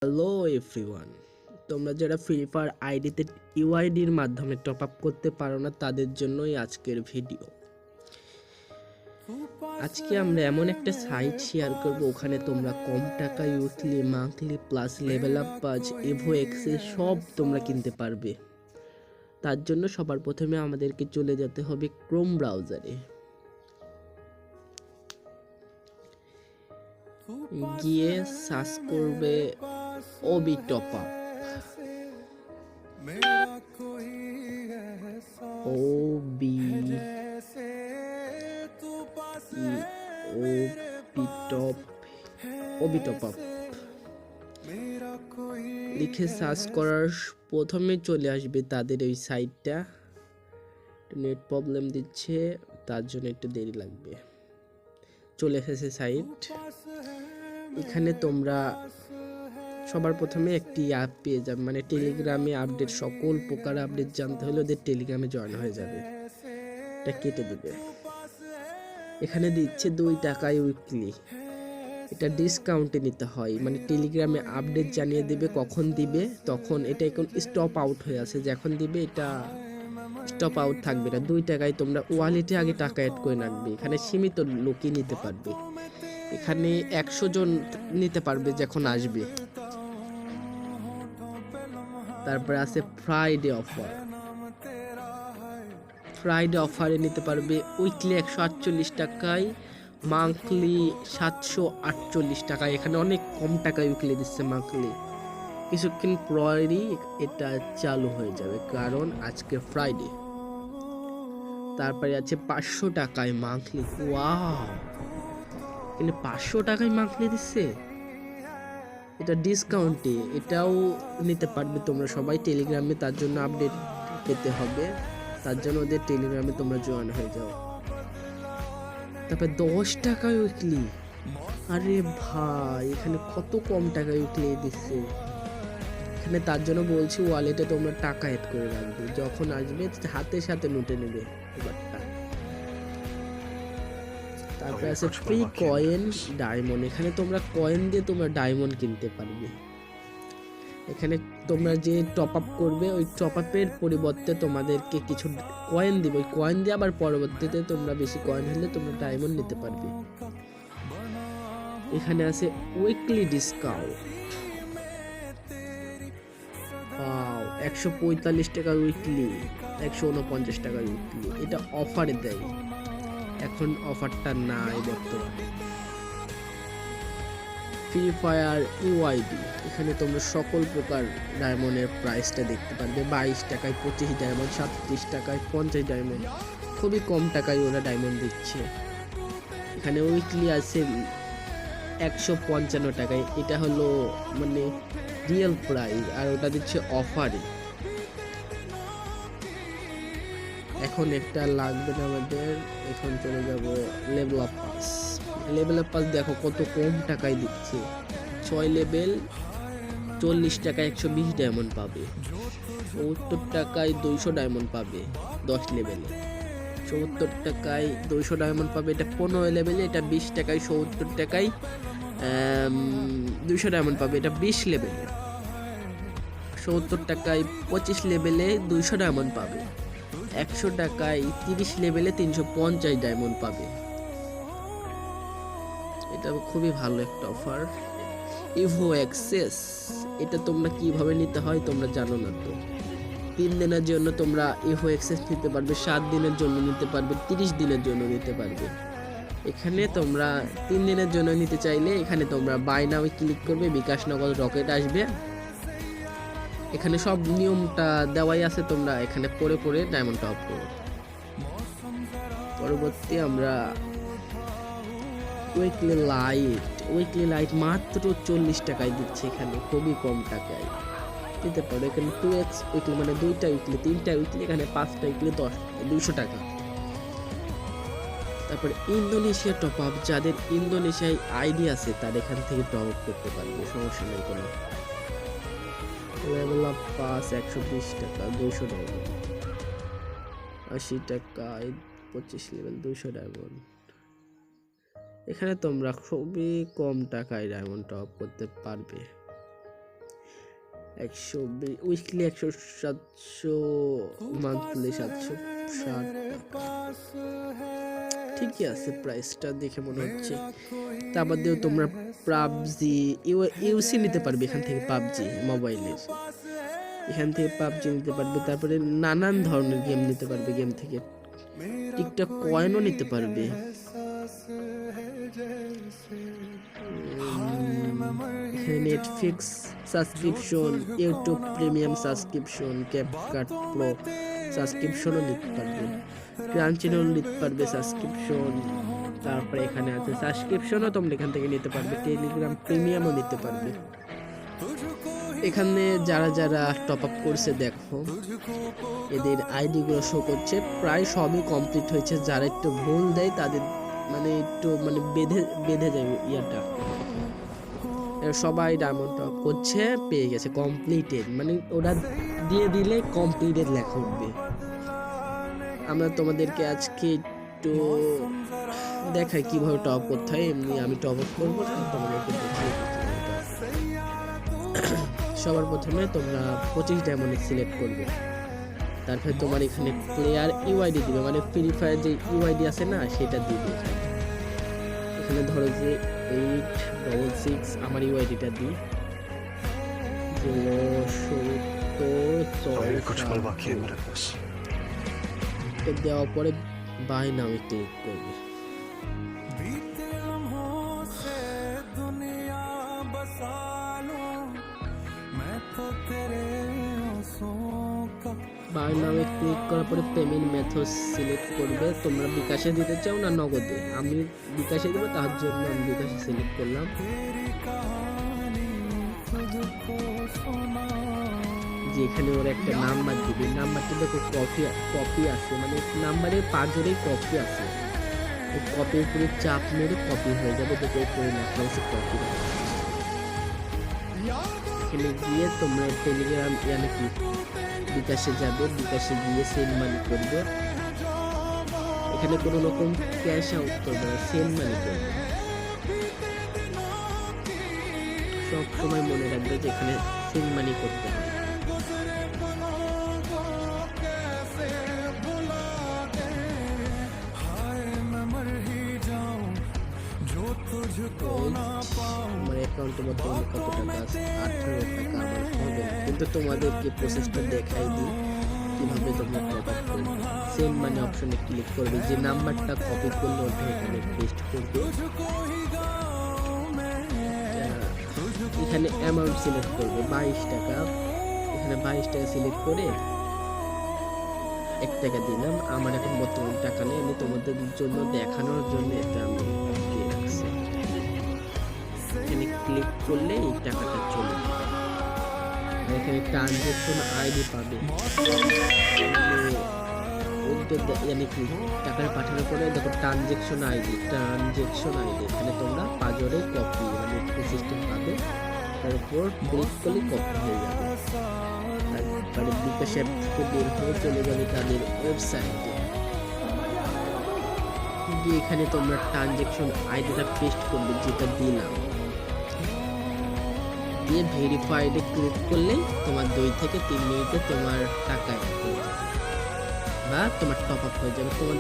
Hello everyone, তোমরা যারা free fire আইডিতে ইউআইডির মাধ্যমে টপ আপ করতে পারো না তাদের জন্যই আজকের ভিডিও। আজকে আমরা এমন একটা সাইট শেয়ার করব, ওখানে তোমরা কম টাকায় weekly, monthly plus level up পাজ, এভো এক্সেস সব তোমরা কিনতে পারবে। তার জন্য সবার প্রথমে আমাদেরকে চলে যেতে হবে ক্রোম ব্রাউজারে, গিয়ে সার্চ করবে OB top up, OB top up লিখে সার্চ করার প্রথমে চলে আসবে তাদের ওই সাইটটা। নেট প্রবলেম দিচ্ছে, তার জন্য একটু দেরি লাগবে। চলে এসেছে সাইট। এখানে তোমরা সবার প্রথমে একটি অ্যাপ পেয়ে যাবে, মানে টেলিগ্রামে আপডেট, সকল প্রকার আপডেট জানতে হলে ওদের টেলিগ্রামে জয়েন হয়ে যাবে। এটা কেটে দিবে। এখানে দিচ্ছে 2 টাকায় উইকলি। এটা ডিসকাউন্টে নিতে হয়, মানে টেলিগ্রামে আপডেট জানিয়ে দিবে কখন দিবে, তখন এটা এখন স্টপ আউট হয়ে আছে, যখন দিবে এটা স্টপ আউট থাকবে না। 2 টাকায় তোমরা ওয়ালেটে আগে টাকা অ্যাড করে রাখবে। এখানে সীমিত লোকই নিতে পারবে, এখানে 100 জন নিতে পারবে যখন আসবে। তারপরে আছে ফ্রাইডে অফার। ফ্রাইডে অফারে নিতে পারবে উইকলি 148 টাকায়, মান্থলি 748 টাকায়। এখানে অনেক কম টাকায় উইকলি দিচ্ছে মান্থলি। কিছুক্ষণ পরেই এটা চালু হয়ে যাবে, কারণ আজকে ফ্রাইডে। তারপরে আছে 500 টাকায় মান্থলি। ওয়াও, এখানে 500 টাকায় মান্থলি দিচ্ছে। এটা ডিসকাউন্টে, এটাও নিতে পারবে তোমরা সবাই টেলিগ্রামে। তার জন্য আপডেট পেতে হবে, তার জন্য ওদের টেলিগ্রামে তোমরা জয়েন হয়ে যাও। তারপর 10 টাকায় উইকলি। আরে ভাই, এখানে কত কম টাকায় উইকলি দিচ্ছে। এখানে তার জন্য বলছি ওয়ালেটে তোমরা টাকা অ্যাড করে রাখবে, যখন আসবে হাতে সাথে নোটে নেবে এবারটা। তারপরে আছে ফ্রি কয়েন ডায়মন্ড। এখানে তোমরা কয়েন দিয়ে তোমরা ডায়মন্ড কিনতে পারবে। এখানে তোমরা যে টপ আপ করবে, ওই টপ আপের পরিবর্তে তোমাদেরকে কিছু কয়েন দিবে। ওই কয়েন দিয়ে আবার পরবর্তীতে তোমরা বেশি কয়েন হলে তোমরা ডায়মন্ড নিতে পারবে। এখানে আছে উইকলি ডিসকাউন্ট। 145 টাকা উইকলি, 149 টাকা উইকলি। এটা অফারে দেয়, এখন অফারটা নাই বর্তমানে। ফ্রি ফায়ার ইউআইডি, এখানে তোমরা সকল প্রকার ডায়মন্ডের প্রাইসটা দেখতে পারবে। 22 টাকায় 25 ডায়মন্ড, 37 টাকায় 50 ডায়মন্ড। খুবই কম টাকায় ওরা ডায়মন্ড দিচ্ছে। এখানে উইকলি আছে 155 টাকায়, এটা হলো মানে রিয়েল প্রাইস, আর ওটা দিচ্ছে অফারে। এখন একটা লাগবে না আমাদের, এখন চলে যাব level up pass. Level up pass দেখো কত কম টাকায় দিচ্ছে। 6 লেভেল 40 টাকায় 120 ডায়মন্ড পাবে। 70 টাকায় 200 ডায়মন্ড পাবে 10 লেভেলে। 70 টাকায় 200 ডায়মন্ড পাবে, এটা 15 লেভেলে। এটা 20 টাকায় 70 টাকায় 200 ডায়মন্ড পাবে, এটা 20 লেভেলে। 70 টাকায় 25 লেভেলে 200 ডায়মন্ড পাবে। 100 টাকায় 30 লেভেলে 350 ডায়মন্ড পাবে। এটা খুবই ভালো একটা অফার। ইভো এক্সেস, এটা তোমরা কিভাবে নিতে হয় তোমরা জানো না তো। 3 দিনের জন্য তোমরা ইভো এক্সেস নিতে পারবে, 7 দিনের জন্য নিতে পারবে, 30 দিনের জন্য নিতে পারবে। এখানে তোমরা 3 দিনের জন্য নিতে চাইলে এখানে তোমরা বাই নাও ক্লিক করবে, বিকাশ নগদ রকেট আসবে। এখানে সব নিয়মটা দেওয়াই আছে, তোমরা এখানে পড়ে পড়ে ডায়মন্ড টপ করো। পরবর্তী আমরা উইকলি লাইট মাত্র 40 টাকায় দিচ্ছে। এখানে খুবই কম টাকায় দিতে পারো। এখানে 2x উইকলি, মানে 2টা উইকলি, 3টা উইকলি, এখানে 5টা উইকলি 200 টাকা। তারপরে ইন্দোনেশিয়া টপ আপ, যাদের ইন্দোনেশিয়ায় আইডি আছে তার এখান থেকে টপ আপ করতে পারবে, সমস্যা নেই কোনো। লেভেল আপ পাস 120 টাকা, 200 ডায়মন্ড। 80 টাকায় 25 লেভেল, 200 ডায়মন্ড। এখানে তোমরা খুবই কম টাকায় ডায়মন্ড টপ করতে পারবে। উইকলি 100, 700, মান্থলি 760 টাকা। ঠিকই আছে, প্রাইসটা দেখে মনে হচ্ছে। তারপর দিয়েও তোমরা পাবজি ইউসি নিতে পারবে এখান থেকে, পাবজি মোবাইলের এখান থেকে পাবজি নিতে পারবে। তারপরে নানান ধরনের গেম নিতে পারবে গেম থেকে, টিকটক কয়েনও নিতে পারবে। Netflix subscription, YouTube premium subscription, CapCut pro সাবস্ক্রিপশনও নিতে পারবে, ক্রাঞ্চিরোল নিতে পারবে সাবস্ক্রিপশন। তারপরে এখানে আছে সাবস্ক্রিপশনও তোমরা এখান থেকে নিতে পারবে, টেলিগ্রাম প্রিমিয়ামও নিতে পারবে। এখানে যারা যারা টপ আপ করছে দেখো, এদের আইডি গুলো শো করছে, প্রায় সবই কমপ্লিট হয়েছে। যারা একটু ভুল দেয় তাদের মানে একটু মানে বেঁধে যায় ইয়াটা। সবাই ডায়মন্ড টপ করছে, পেয়ে গেছে কমপ্লিটেড, মানে ওরা দিয়ে দিলে কমপ্লিটেড লেখা উঠবে। আমরা তোমাদেরকে আজকে একটু দেখাই কিভাবে টপ করতে হয়। এমনি আমি টপ আপ করবো, তোমাদেরকে দেখিয়ে সবার প্রথমে তোমরা 25 ডায়মন্ড সিলেক্ট করবে। তারপরে তোমার এখানে প্লেয়ার ইউআইডি দিবে, মানে ফ্রি ফায়ার যে ইউআইডি আছে না সেটা দিবে। এখানে ধরো যে 866 আমার ইউআইডিটা দিই, 070 দেওয়ার পরে বাই নামে ক্লিক করবে। বাই নামে ক্লিক করার পরে পেমেন্ট মেথড সিলেক্ট করবে। তোমরা বিকাশে দিতে চাও না নগদে? আমি বিকাশে দেবো, তার জন্য আমি বিকাশে সিলেক্ট করলাম। যে এখানে ওরা একটা নাম্বার দিবে, নাম্বারটা দেখো কপি আছে, মানে নাম্বারের পাঁচজনের কপি আছে। এই কপির উপরে চাপ মেরে কপি হয়ে যাবে, দেখো উপরে লেখা আছে কপি। এখানে গিয়ে তোমরা টেলিগ্রাম কি বিকাশে যাবে, বিকাশে গিয়ে সেন্ড মানি করবে। এখানে কোনো রকম ক্যাশ আউট করবে না, সেন্ড মানি করবে। সব সময় মনে রাখবে যে এখানে সেন্ড মানি করতে হবে। আমার অ্যাকাউন্টে বর্তমানে কত টাকা আছে? 18 টাকা আমার হবে, কিন্তু তোমাদেরকে প্রসেসটা দেখাই দিই কিভাবে তোমরা টপ আপ করবে। সেন্ড মানি অপশনে ক্লিক করবে, যে নাম্বারটা কপি করলে ওটা এখানে পেস্ট করবে। এখানে অ্যামাউন্ট সিলেক্ট করবে 22 টাকা। এখানে 22 টাকা সিলেক্ট করে 1 টাকা দিলাম। আমার এখন বর্তমানে টাকা নেই, আমি তোমাদের জন্য দেখানোর জন্য এটা আমি দিয়ে রাখছি। এখানে ক্লিক করলে এই টাকাটা চলে যাবে। এখানে ট্রানজেকশন আইডি পাবে, টাকাটা পাঠানোর পরে দেখো ট্রানজেকশন আইডি এখানে তোমরা পাজরে কপি মানে সিস্টেম পাবে, তার উপর ক্লিক করলে কপি হয়ে যাবে। তারপরে বিকাশ অ্যাপ থেকে বের হয়ে চলে যাবে তাদের ওয়েবসাইটে গিয়ে এখানে তোমরা ট্রানজেকশন আইডিটা পেস্ট করবে যেটা দিলাম, দিয়ে ভেরিফাইডে ক্লিক করলে তোমার 2 থেকে 3 মিনিটে তোমার টাকা অ্যাড হয়ে যাবে বা তোমার টপ আপ হয়ে যাবে। তোমার